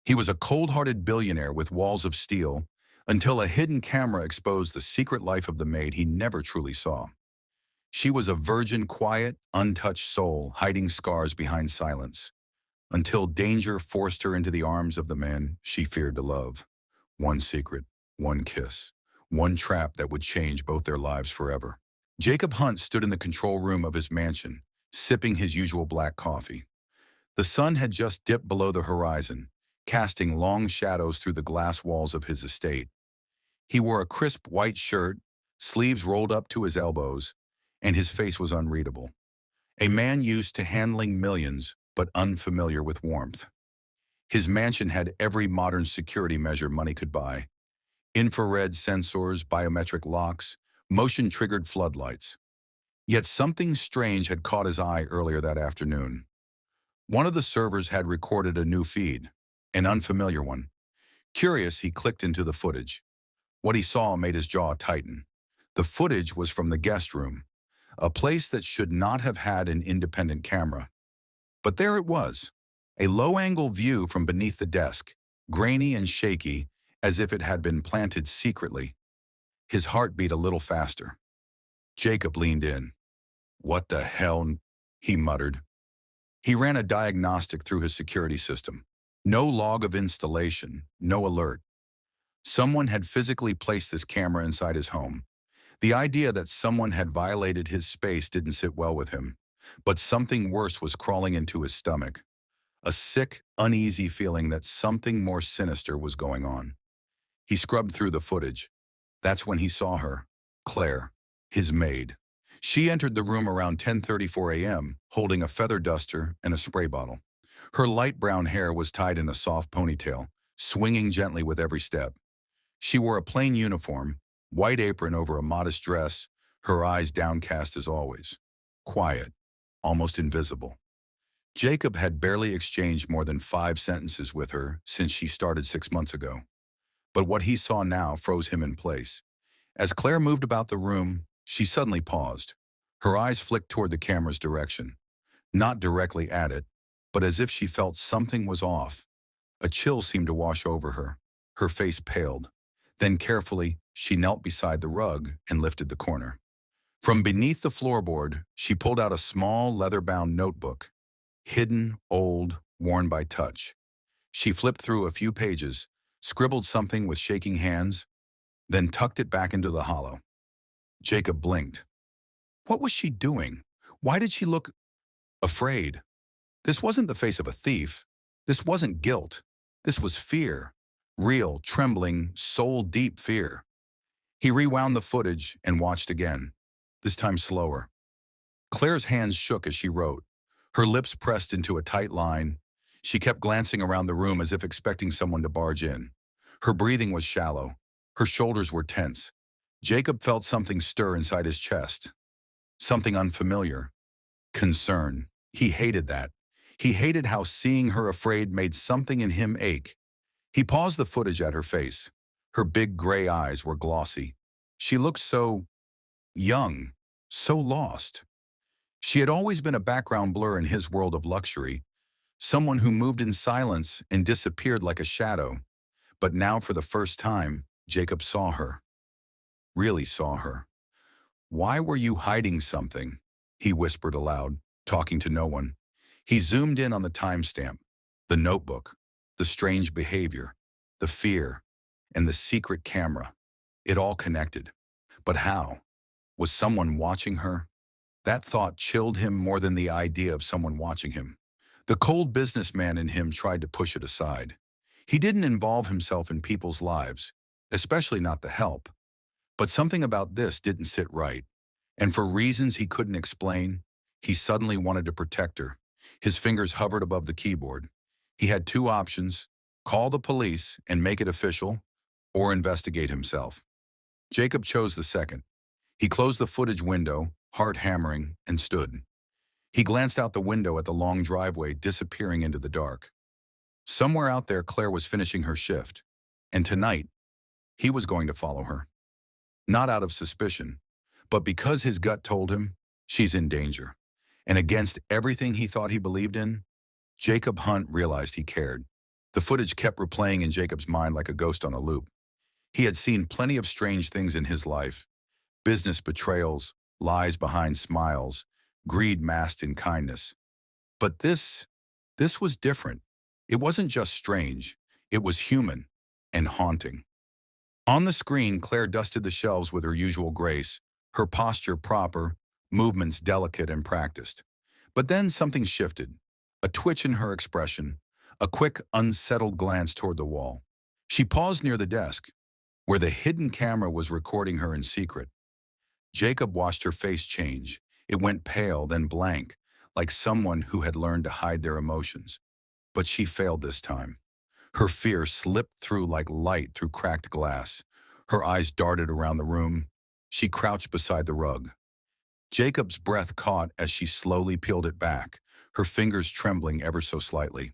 He was a cold-hearted billionaire with walls of steel until a hidden camera exposed the secret life of the maid he never truly saw. She was a virgin, quiet, untouched soul hiding scars behind silence, until danger forced her into the arms of the man she feared to love. One secret, one kiss, one trap that would change both their lives forever. Jacob Hunt stood in the control room of his mansion, sipping his usual black coffee. The sun had just dipped below the horizon, casting long shadows through the glass walls of his estate. He wore a crisp white shirt, sleeves rolled up to his elbows, and his face was unreadable. A man used to handling millions, but unfamiliar with warmth. His mansion had every modern security measure money could buy: infrared sensors, biometric locks, motion-triggered floodlights. Yet something strange had caught his eye earlier that afternoon. One of the servers had recorded a new feed, an unfamiliar one. Curious, he clicked into the footage. What he saw made his jaw tighten. The footage was from the guest room, a place that should not have had an independent camera. But there it was, a low-angle view from beneath the desk, grainy and shaky, as if it had been planted secretly. His heart beat a little faster. Jacob leaned in. "What the hell?" he muttered. He ran a diagnostic through his security system. No log of installation, no alert. Someone had physically placed this camera inside his home. The idea that someone had violated his space didn't sit well with him, but something worse was crawling into his stomach. A sick, uneasy feeling that something more sinister was going on. He scrubbed through the footage. That's when he saw her, Claire, his maid. She entered the room around 10:34 a.m., holding a feather duster and a spray bottle. Her light brown hair was tied in a soft ponytail, swinging gently with every step. She wore a plain uniform, white apron over a modest dress, her eyes downcast as always. Quiet, almost invisible. Jacob had barely exchanged more than 5 sentences with her since she started 6 months ago. But what he saw now froze him in place. As Claire moved about the room, she suddenly paused. Her eyes flicked toward the camera's direction. Not directly at it, but as if she felt something was off. A chill seemed to wash over her. Her face paled. Then carefully, she knelt beside the rug and lifted the corner. From beneath the floorboard, she pulled out a small leather-bound notebook. Hidden, old, worn by touch. She flipped through a few pages, scribbled something with shaking hands, then tucked it back into the hollow. Jacob blinked. What was she doing? Why did she look afraid? This wasn't the face of a thief. This wasn't guilt. This was fear. Real, trembling, soul-deep fear. He rewound the footage and watched again, this time slower. Claire's hands shook as she wrote. Her lips pressed into a tight line. She kept glancing around the room as if expecting someone to barge in. Her breathing was shallow. Her shoulders were tense. Jacob felt something stir inside his chest. Something unfamiliar. Concern. He hated that. He hated how seeing her afraid made something in him ache. He paused the footage at her face. Her big gray eyes were glossy. She looked so young, so lost. She had always been a background blur in his world of luxury, someone who moved in silence and disappeared like a shadow. But now, for the first time, Jacob saw her. Really saw her. "Why were you hiding something?" he whispered aloud, talking to no one. He zoomed in on the timestamp, the notebook, the strange behavior, the fear, and the secret camera. It all connected. But how? Was someone watching her? That thought chilled him more than the idea of someone watching him. The cold businessman in him tried to push it aside. He didn't involve himself in people's lives, especially not the help. But something about this didn't sit right. And for reasons he couldn't explain, he suddenly wanted to protect her. His fingers hovered above the keyboard. He had 2 options: call the police and make it official, or investigate himself. Jacob chose the second. He closed the footage window, heart hammering, and stood. He glanced out the window at the long driveway disappearing into the dark. Somewhere out there, Claire was finishing her shift. And tonight, he was going to follow her. Not out of suspicion, but because his gut told him she's in danger. And against everything he thought he believed in, Jacob Hunt realized he cared. The footage kept replaying in Jacob's mind like a ghost on a loop. He had seen plenty of strange things in his life: business betrayals, lies behind smiles, greed masked in kindness. But this was different. It wasn't just strange, it was human and haunting. On the screen, Claire dusted the shelves with her usual grace, her posture proper, movements delicate and practiced. But then something shifted, a twitch in her expression, a quick, unsettled glance toward the wall. She paused near the desk, where the hidden camera was recording her in secret. Jacob watched her face change. It went pale, then blank, like someone who had learned to hide their emotions. But she failed this time. Her fear slipped through like light through cracked glass. Her eyes darted around the room. She crouched beside the rug. Jacob's breath caught as she slowly peeled it back, her fingers trembling ever so slightly.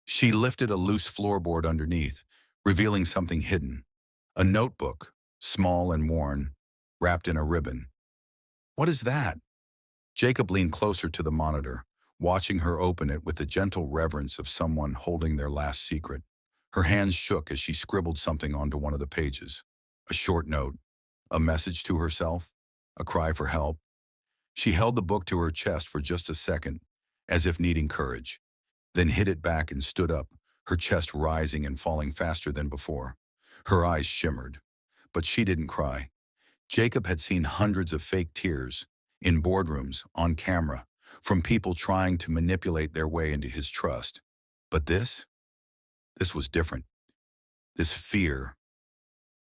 She lifted a loose floorboard underneath, revealing something hidden. A notebook, small and worn, wrapped in a ribbon. What is that? Jacob leaned closer to the monitor, watching her open it with the gentle reverence of someone holding their last secret. Her hands shook as she scribbled something onto one of the pages. A short note, a message to herself, a cry for help. She held the book to her chest for just a second, as if needing courage, then hid it back and stood up, her chest rising and falling faster than before. Her eyes shimmered, but she didn't cry. Jacob had seen hundreds of fake tears, in boardrooms, on camera, from people trying to manipulate their way into his trust. But this was different. This fear,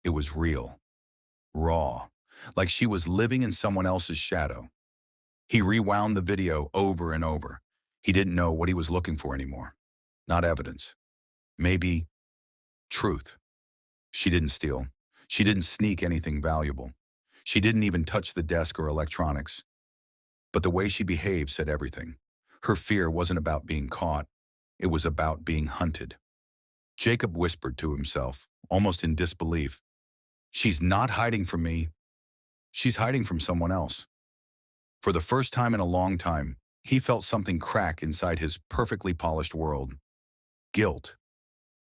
it was real, raw, like she was living in someone else's shadow. He rewound the video over and over. He didn't know what he was looking for anymore. Not evidence. Maybe truth. She didn't steal. She didn't sneak anything valuable. She didn't even touch the desk or electronics. But the way she behaved said everything. Her fear wasn't about being caught. It was about being hunted. Jacob whispered to himself, almost in disbelief, "She's not hiding from me. She's hiding from someone else." For the first time in a long time, he felt something crack inside his perfectly polished world. Guilt.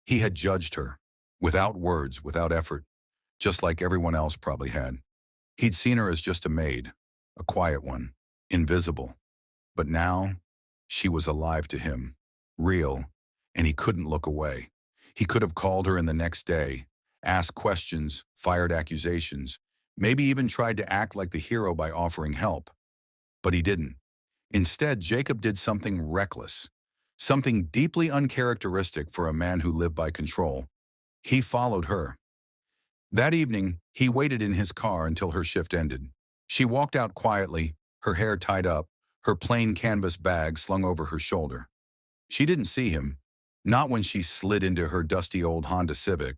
He had judged her, without words, without effort, just like everyone else probably had. He'd seen her as just a maid, a quiet one, invisible. But now, she was alive to him, real, and he couldn't look away. He could have called her in the next day, asked questions, fired accusations, maybe even tried to act like the hero by offering help. But he didn't. Instead, Jacob did something reckless, something deeply uncharacteristic for a man who lived by control. He followed her. That evening, he waited in his car until her shift ended. She walked out quietly, her hair tied up, her plain canvas bag slung over her shoulder. She didn't see him, not when she slid into her dusty old Honda Civic,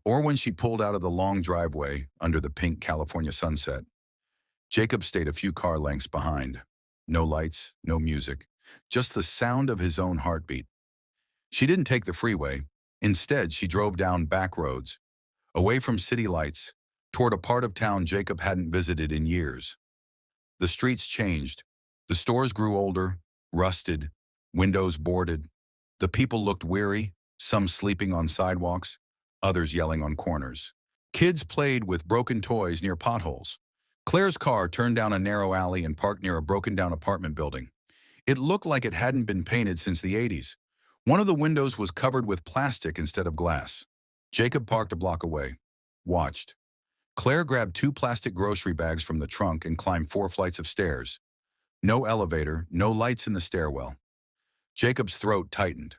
or when she pulled out of the long driveway under the pink California sunset. Jacob stayed a few car lengths behind. No lights, no music, just the sound of his own heartbeat. She didn't take the freeway. Instead, she drove down back roads, away from city lights, toward a part of town Jacob hadn't visited in years. The streets changed. The stores grew older, rusted, windows boarded. The people looked weary, some sleeping on sidewalks, others yelling on corners. Kids played with broken toys near potholes. Claire's car turned down a narrow alley and parked near a broken-down apartment building. It looked like it hadn't been painted since the 80s. One of the windows was covered with plastic instead of glass. Jacob parked a block away, watched. Claire grabbed 2 plastic grocery bags from the trunk and climbed 4 flights of stairs. No elevator, no lights in the stairwell. Jacob's throat tightened.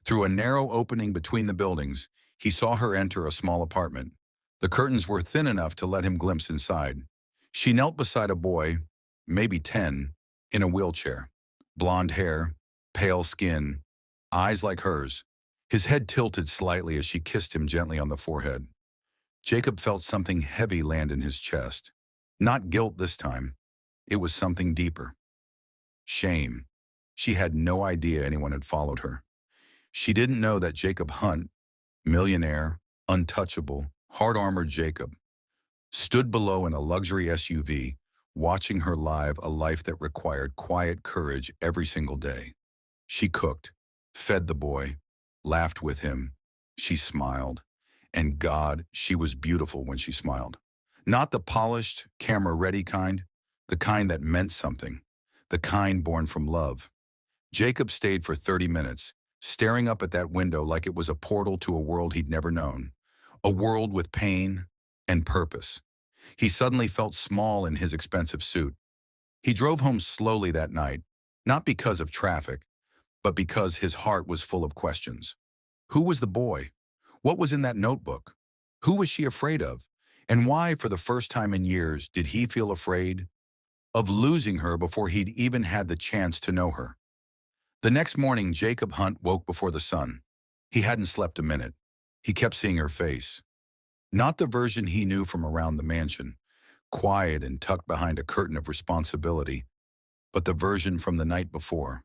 Through a narrow opening between the buildings, he saw her enter a small apartment. The curtains were thin enough to let him glimpse inside. She knelt beside a boy, maybe 10, in a wheelchair. Blonde hair, pale skin, eyes like hers. His head tilted slightly as she kissed him gently on the forehead. Jacob felt something heavy land in his chest. Not guilt this time. It was something deeper. Shame. She had no idea anyone had followed her. She didn't know that Jacob Hunt, millionaire, untouchable, hard-armored Jacob, stood below in a luxury SUV, watching her live a life that required quiet courage every single day. She cooked, fed the boy, laughed with him. She smiled. And God, she was beautiful when she smiled. Not the polished, camera-ready the kind that meant something, the kind born from love. Jacob stayed for 30 minutes, staring up at that window like it was a portal to a world he'd never known, a world with pain and purpose. He suddenly felt small in his expensive suit. He drove home slowly that night, not because of traffic, but because his heart was full of questions. Who was the boy? What was in that notebook? Who was she afraid of? And why, for the first time in years, did he feel afraid of losing her before he'd even had the chance to know her? The next morning, Jacob Hunt woke before the sun. He hadn't slept a minute. He kept seeing her face. Not the version he knew from around the mansion, quiet and tucked behind a curtain of responsibility, but the version from the night before,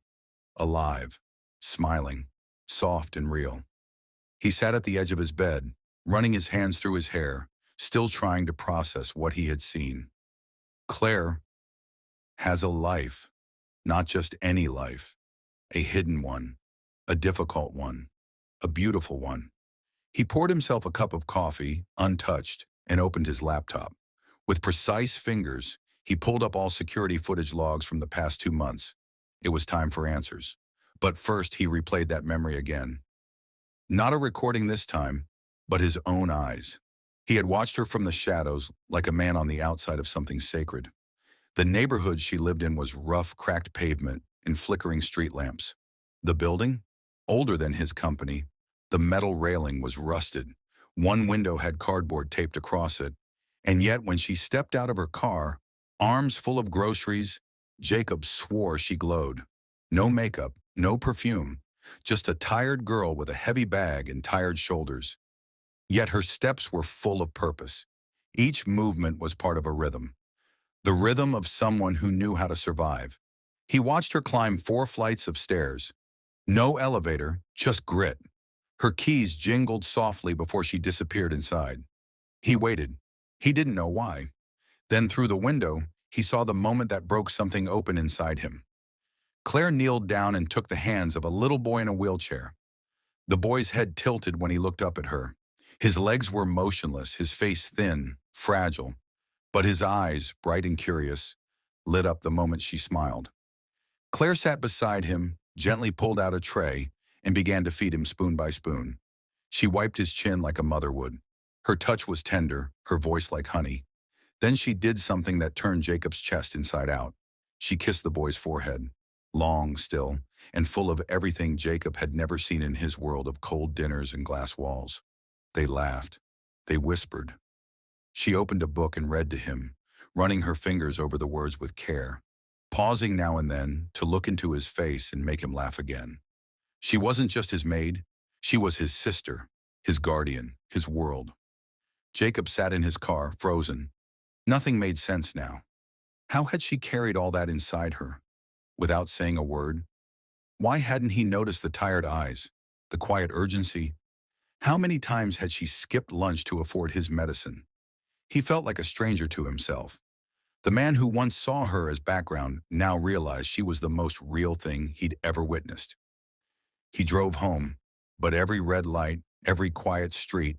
alive, smiling, soft and real. He sat at the edge of his bed, running his hands through his hair, still trying to process what he had seen. Claire has a life, not just any life, a hidden one, a difficult one, a beautiful one. He poured himself a cup of coffee, untouched, and opened his laptop. With precise fingers, he pulled up all security footage logs from the past 2 months. It was time for answers. But first, he replayed that memory again. Not a recording this time, but his own eyes. He had watched her from the shadows like a man on the outside of something sacred. The neighborhood she lived in was rough, cracked pavement and flickering street lamps. The building? Older than his company. The metal railing was rusted. One window had cardboard taped across it. And yet when she stepped out of her car, arms full of groceries, Jacob swore she glowed. No makeup, no perfume, just a tired girl with a heavy bag and tired shoulders. Yet her steps were full of purpose. Each movement was part of a rhythm. The rhythm of someone who knew how to survive. He watched her climb 4 flights of stairs. No elevator, just grit. Her keys jingled softly before she disappeared inside. He waited. He didn't know why. Then through the window, he saw the moment that broke something open inside him. Claire kneeled down and took the hands of a little boy in a wheelchair. The boy's head tilted when he looked up at her. His legs were motionless, his face thin, fragile, but his eyes, bright and curious, lit up the moment she smiled. Claire sat beside him, gently pulled out a tray, and began to feed him spoon by spoon. She wiped his chin like a mother would. Her touch was tender, her voice like honey. Then she did something that turned Jacob's chest inside out. She kissed the boy's forehead, long still, and full of everything Jacob had never seen in his world of cold dinners and glass walls. They laughed. They whispered. She opened a book and read to him, running her fingers over the words with care, pausing now and then to look into his face and make him laugh again. She wasn't just his maid. She was his sister, his guardian, his world. Jacob sat in his car, frozen. Nothing made sense now. How had she carried all that inside her, without saying a word? Why hadn't he noticed the tired eyes, the quiet urgency? How many times had she skipped lunch to afford his medicine? He felt like a stranger to himself. The man who once saw her as background now realized she was the most real thing he'd ever witnessed. He drove home, but every red light, every quiet street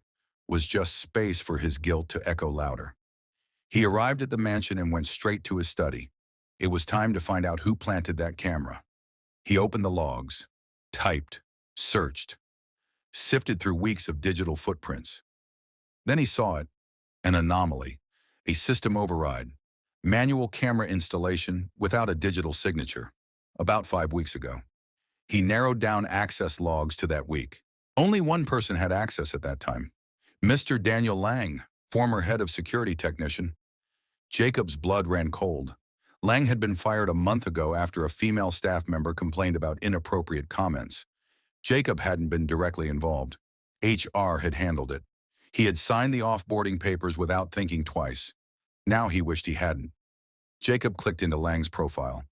was just space for his guilt to echo louder. He arrived at the mansion and went straight to his study. It was time to find out who planted that camera. He opened the logs, typed, searched, sifted through weeks of digital footprints. Then he saw it, an anomaly, a system override, manual camera installation without a digital signature, about 5 weeks ago. He narrowed down access logs to that week. Only one person had access at that time, Mr. Daniel Lang, former head of security technician. Jacob's blood ran cold. Lang had been fired a month ago after a female staff member complained about inappropriate comments. Jacob hadn't been directly involved. HR had handled it. He had signed the offboarding papers without thinking twice. Now he wished he hadn't. Jacob clicked into Lang's profile.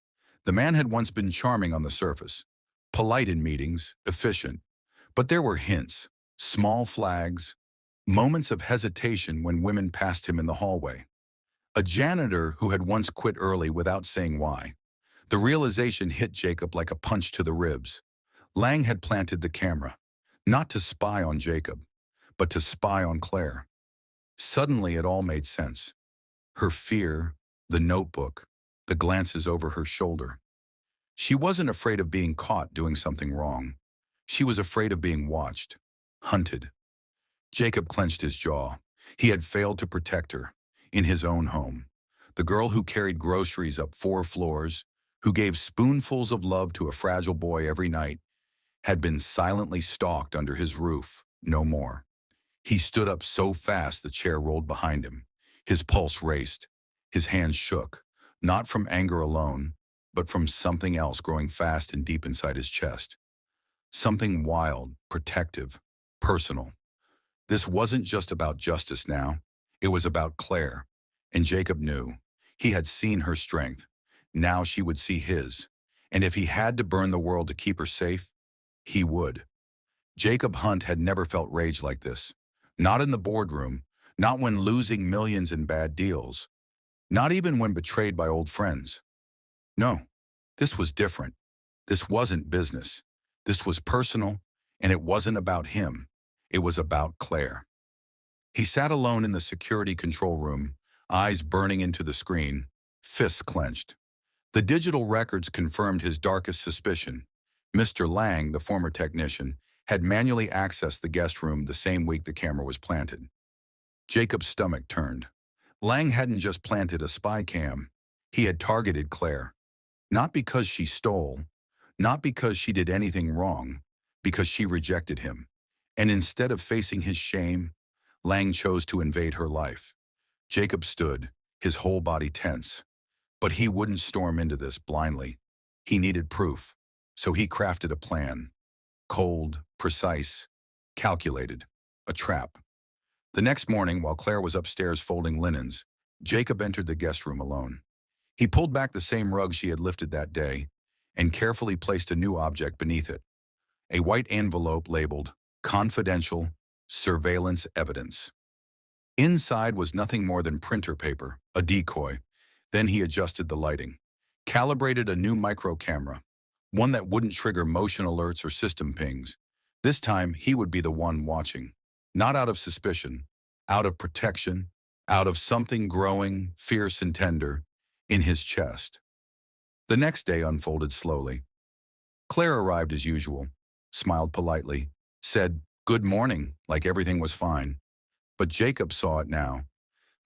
The man had once been charming on the surface, polite in meetings, efficient. But there were hints, small flags, moments of hesitation when women passed him in the hallway. A janitor who had once quit early without saying why. The realization hit Jacob like a punch to the ribs. Lang had planted the camera, Not to spy on Jacob, but to spy on Claire. Suddenly it all made sense. Her fear, the notebook, the glances over her shoulder. She wasn't afraid of being caught doing something wrong. She was afraid of being watched, hunted. Jacob clenched his jaw. He had failed to protect her, in his own home. The girl who carried groceries up 4 floors, who gave spoonfuls of love to a fragile boy every night, had been silently stalked under his roof, no more. He stood up so fast the chair rolled behind him. His pulse raced. His hands shook, not from anger alone, but from something else growing fast and deep inside his chest. Something wild, protective, personal. This wasn't just about justice now. It was about Claire. And Jacob knew. He had seen her strength. Now she would see his. And if he had to burn the world to keep her safe, he would. Jacob Hunt had never felt rage like this. Not in the boardroom, not when losing millions in bad deals, not even when betrayed by old friends. No, this was different. This wasn't business. This was personal, and it wasn't about him. It was about Claire. He sat alone in the security control room, eyes burning into the screen, fists clenched. The digital records confirmed his darkest suspicion. Mr. Lang, the former technician, had manually accessed the guest room the same week the camera was planted. Jacob's stomach turned. Lang hadn't just planted a spy cam. He had targeted Claire. Not because she stole, not because she did anything wrong, because she rejected him. And instead of facing his shame, Lang chose to invade her life. Jacob stood, his whole body tense. But he wouldn't storm into this blindly. He needed proof, so he crafted a plan. Cold, precise, calculated. A trap. The next morning, while Claire was upstairs folding linens, Jacob entered the guest room alone. He pulled back the same rug she had lifted that day and carefully placed a new object beneath it. A white envelope labeled Confidential Surveillance Evidence. Inside was nothing more than printer paper, a decoy. Then he adjusted the lighting, calibrated a new micro camera, one that wouldn't trigger motion alerts or system pings. This time, he would be the one watching. Not out of suspicion, out of protection, out of something growing, fierce and tender, in his chest. The next day unfolded slowly. Claire arrived as usual, smiled politely, said, "Good morning," like everything was fine. But Jacob saw it now.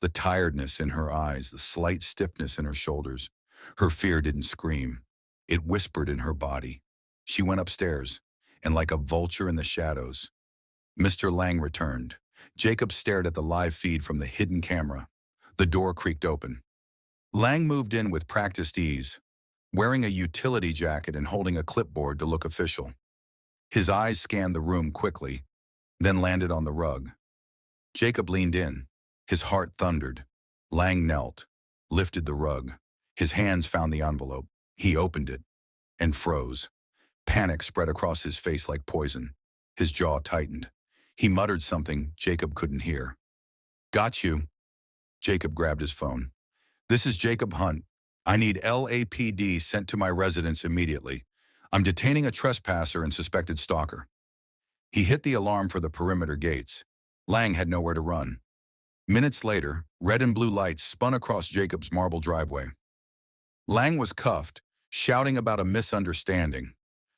The tiredness in her eyes, the slight stiffness in her shoulders. Her fear didn't scream. It whispered in her body. She went upstairs, and like a vulture in the shadows, Mr. Lang returned. Jacob stared at the live feed from the hidden camera. The door creaked open. Lang moved in with practiced ease, wearing a utility jacket and holding a clipboard to look official. His eyes scanned the room quickly, then landed on the rug. Jacob leaned in. His heart thundered. Lang knelt, lifted the rug. His hands found the envelope. He opened it and froze. Panic spread across his face like poison. His jaw tightened. He muttered something Jacob couldn't hear. "Got you." Jacob grabbed his phone. "This is Jacob Hunt. I need LAPD sent to my residence immediately. I'm detaining a trespasser and suspected stalker." He hit the alarm for the perimeter gates. Lang had nowhere to run. Minutes later, red and blue lights spun across Jacob's marble driveway. Lang was cuffed, shouting about a misunderstanding.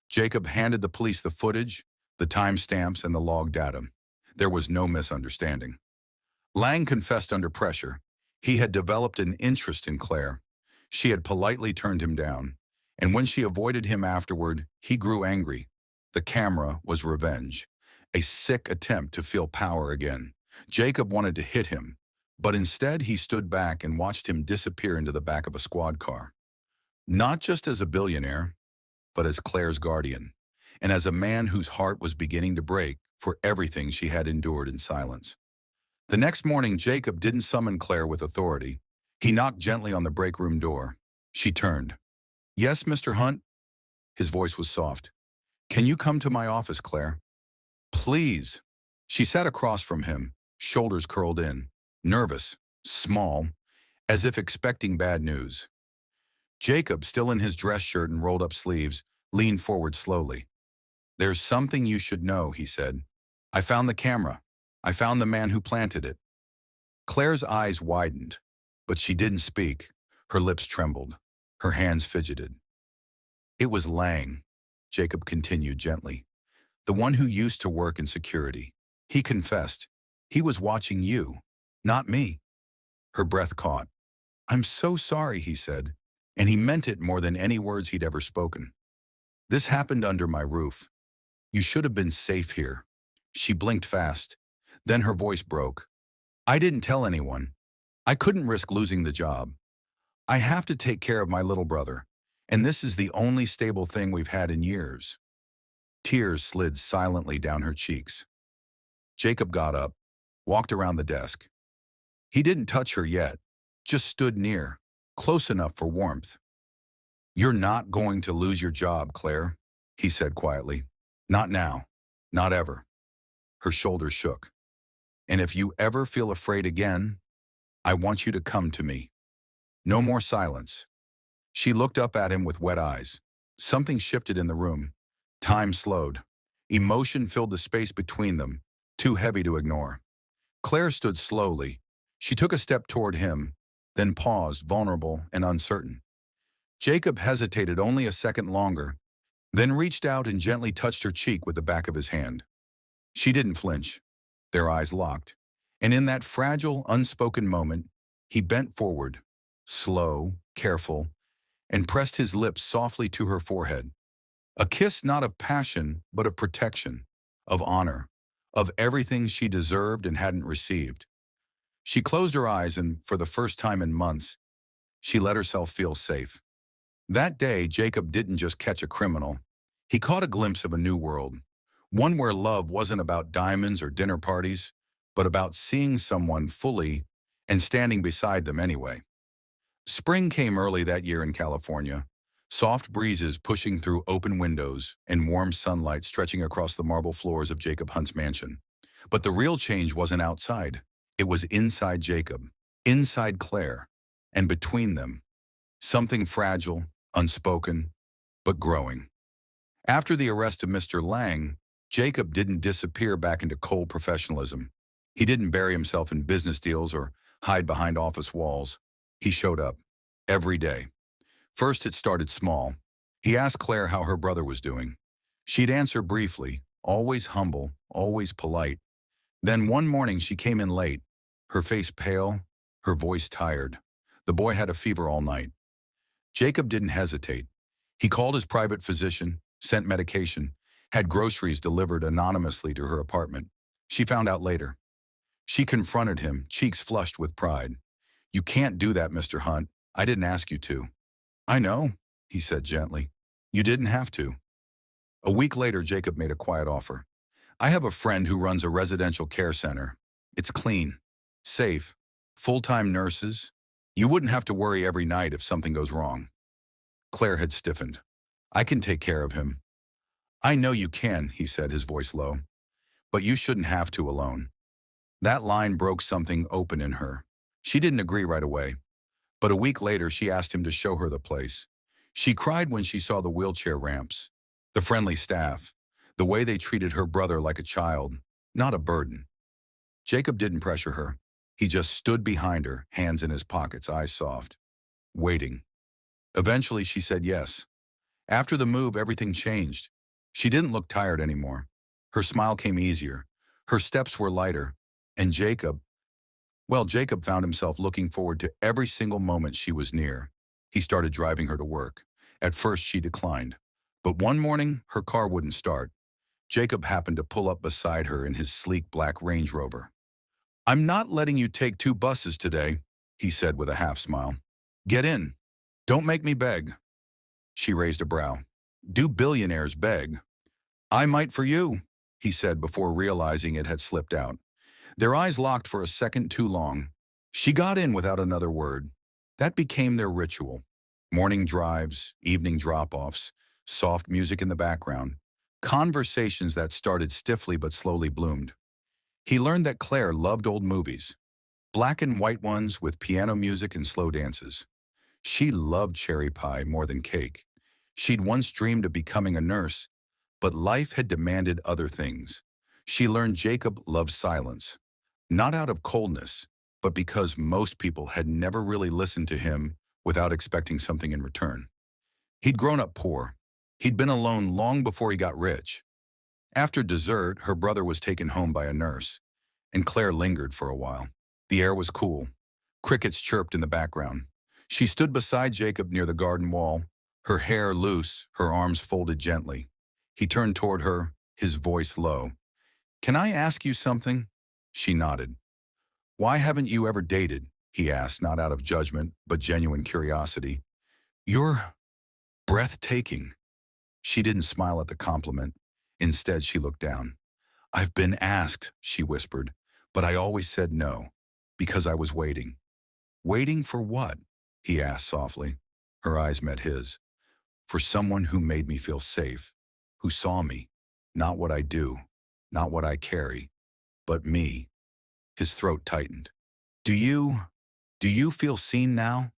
Jacob handed the police the footage, the timestamps, and the log data. There was no misunderstanding. Lang confessed under pressure. He had developed an interest in Claire. She had politely turned him down, and when she avoided him afterward, he grew angry. The camera was revenge, a sick attempt to feel power again. Jacob wanted to hit him, but instead he stood back and watched him disappear into the back of a squad car. Not just as a billionaire, but as Claire's guardian, and as a man whose heart was beginning to break for everything she had endured in silence. The next morning, Jacob didn't summon Claire with authority. He knocked gently on the break room door. She turned. "Yes, Mr. Hunt?" His voice was soft. "Can you come to my office, Claire?" "Please." She sat across from him, shoulders curled in, nervous, small, as if expecting bad news. Jacob, still in his dress shirt and rolled up sleeves, leaned forward slowly. There's something you should know, he said. I found the camera. I found the man who planted it. Claire's eyes widened, but she didn't speak. Her lips trembled. Her hands fidgeted. It was Lang, Jacob continued gently, the one who used to work in security. He confessed. He was watching you, not me. Her breath caught. I'm so sorry, he said, and he meant it more than any words he'd ever spoken. This happened under my roof. You should have been safe here. She blinked fast. Then her voice broke. I didn't tell anyone. I couldn't risk losing the job. I have to take care of my little brother, and this is the only stable thing we've had in years. Tears slid silently down her cheeks. Jacob got up, walked around the desk. He didn't touch her yet, just stood near, close enough for warmth. You're not going to lose your job, Claire, he said quietly. Not now, not ever. Her shoulders shook. And if you ever feel afraid again, I want you to come to me. No more silence. She looked up at him with wet eyes. Something shifted in the room. Time slowed. Emotion filled the space between them, too heavy to ignore. Claire stood slowly. She took a step toward him, then paused, vulnerable and uncertain. Jacob hesitated only a second longer, then reached out and gently touched her cheek with the back of his hand. She didn't flinch. Their eyes locked. And in that fragile, unspoken moment, he bent forward, slow, careful, and pressed his lips softly to her forehead. A kiss not of passion, but of protection, of honor, of everything she deserved and hadn't received. She closed her eyes and, for the first time in months, she let herself feel safe. That day, Jacob didn't just catch a criminal. He caught a glimpse of a new world, one where love wasn't about diamonds or dinner parties, but about seeing someone fully and standing beside them anyway. Spring came early that year in California, soft breezes pushing through open windows and warm sunlight stretching across the marble floors of Jacob Hunt's mansion. But the real change wasn't outside. It was inside Jacob, inside Claire, and between them, something fragile, unspoken, but growing. After the arrest of Mr. Lang, Jacob didn't disappear back into cold professionalism. He didn't bury himself in business deals or hide behind office walls. He showed up, every day. First, it started small. He asked Claire how her brother was doing. She'd answer briefly, always humble, always polite. Then one morning she came in late, her face pale, her voice tired. The boy had a fever all night. Jacob didn't hesitate. He called his private physician, sent medication, had groceries delivered anonymously to her apartment. She found out later. She confronted him, cheeks flushed with pride. You can't do that, Mr. Hunt. I didn't ask you to. I know, he said gently. You didn't have to. A week later, Jacob made a quiet offer. I have a friend who runs a residential care center. It's clean, safe, full-time nurses. You wouldn't have to worry every night if something goes wrong. Claire had stiffened. I can take care of him. I know you can, he said, his voice low. But you shouldn't have to alone. That line broke something open in her. She didn't agree right away. But a week later, she asked him to show her the place. She cried when she saw the wheelchair ramps, the friendly staff, the way they treated her brother like a child, not a burden. Jacob didn't pressure her. He just stood behind her, hands in his pockets, eyes soft, waiting. Eventually, she said yes. After the move, everything changed. She didn't look tired anymore. Her smile came easier. Her steps were lighter. And Jacob found himself looking forward to every single moment she was near. He started driving her to work. At first, she declined. But one morning, her car wouldn't start. Jacob happened to pull up beside her in his sleek black Range Rover. I'm not letting you take 2 buses today, he said with a half smile. Get in. Don't make me beg. She raised a brow. Do billionaires beg? I might for you, he said before realizing it had slipped out. Their eyes locked for a second too long. She got in without another word. That became their ritual. Morning drives, evening drop-offs, soft music in the background, conversations that started stiffly but slowly bloomed. He learned that Claire loved old movies, black and white ones with piano music and slow dances. She loved cherry pie more than cake. She'd once dreamed of becoming a nurse, But life had demanded other things. She learned Jacob loved silence, not out of coldness, but because most people had never really listened to him without expecting something in return. He'd grown up poor. He'd been alone long before he got rich. After dessert, her brother was taken home by a nurse, and Claire lingered for a while. The air was cool. Crickets chirped in the background. She stood beside Jacob near the garden wall, her hair loose, her arms folded gently. He turned toward her, his voice low. "Can I ask you something?" She nodded. "Why haven't you ever dated?" he asked, not out of judgment, but genuine curiosity. "You're breathtaking." She didn't smile at the compliment. Instead, she looked down. "I've been asked," she whispered, "but I always said no, because I was waiting." "Waiting for what?" he asked softly. Her eyes met his. "For someone who made me feel safe, who saw me, not what I do, not what I carry, but me." His throat tightened. Do you feel seen now?"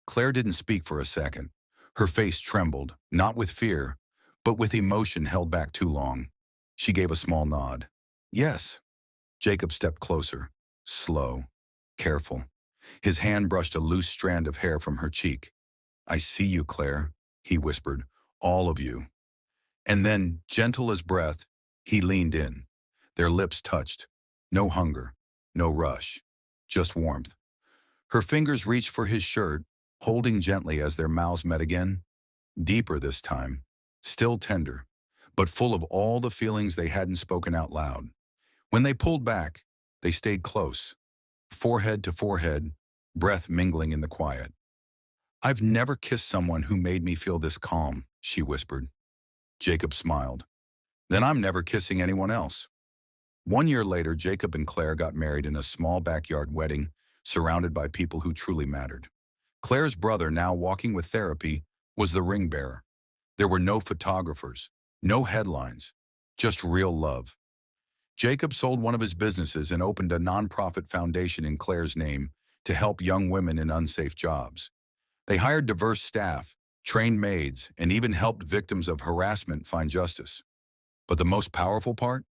Claire didn't speak for a second. Her face trembled, not with fear, but with emotion held back too long. She gave a small nod. "Yes." Jacob stepped closer, slow, careful. His hand brushed a loose strand of hair from her cheek. "I see you, Claire," he whispered, "all of you." And then, gentle as breath, he leaned in. Their lips touched. No hunger, no rush, just warmth. Her fingers reached for his shirt, holding gently as their mouths met again. Deeper this time, still tender, but full of all the feelings they hadn't spoken out loud. When they pulled back, they stayed close, forehead to forehead, breath mingling in the quiet. "I've never kissed someone who made me feel this calm," she whispered. Jacob smiled. "Then I'm never kissing anyone else." 1 year later, Jacob and Claire got married in a small backyard wedding, surrounded by people who truly mattered. Claire's brother, now walking with therapy, was the ring bearer. There were no photographers, no headlines, just real love. Jacob sold one of his businesses and opened a nonprofit foundation in Claire's name to help young women in unsafe jobs. They hired diverse staff, trained maids, and even helped victims of harassment find justice. But the most powerful part?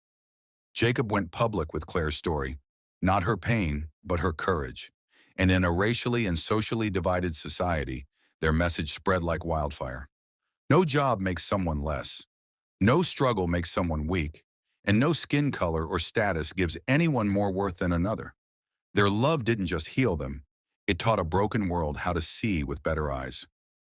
Jacob went public with Claire's story, not her pain, but her courage. And in a racially and socially divided society, their message spread like wildfire. No job makes someone less. No struggle makes someone weak. And no skin color or status gives anyone more worth than another. Their love didn't just heal them. It taught a broken world how to see with better eyes.